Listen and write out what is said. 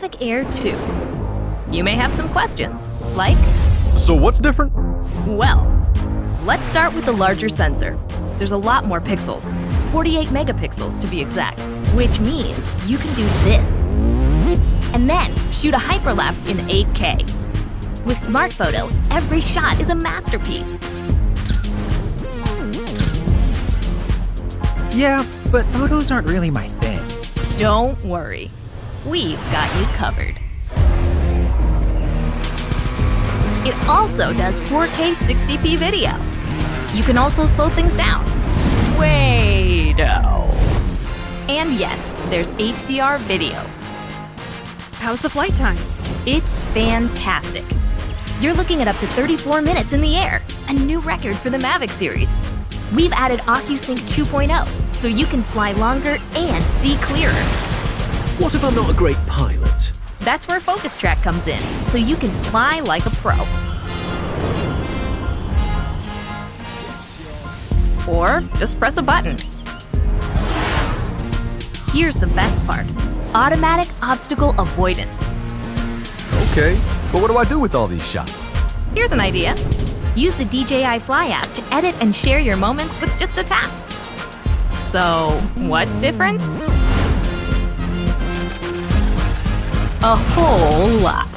Mavic Air 2. You may have some questions, like, So what's different? well, let's start with the larger sensor. There's a lot more pixels, 48 megapixels to be exact, which means you can do this. And then shoot a hyperlapse in 8K. With Smart Photo, every shot is a masterpiece. Yeah, but photos aren't really my thing. Don't worry, we've got you covered. It also does 4K 60p video. You can also slow things down. Way-do. And yes, there's HDR video. How's the flight time? It's fantastic. You're looking at up to 34 minutes in the air, a new record for the Mavic series. We've added OcuSync 2.0, so you can fly longer and see clearer. What if I'm not a great pilot? That's where Focus Track comes in, so you can fly like a pro. Or just press a button. Here's the best part: automatic obstacle avoidance. Okay, but what do I do with all these shots? Here's an idea. Use the DJI Fly app to edit and share your moments with just a tap. So, what's different? A whole lot.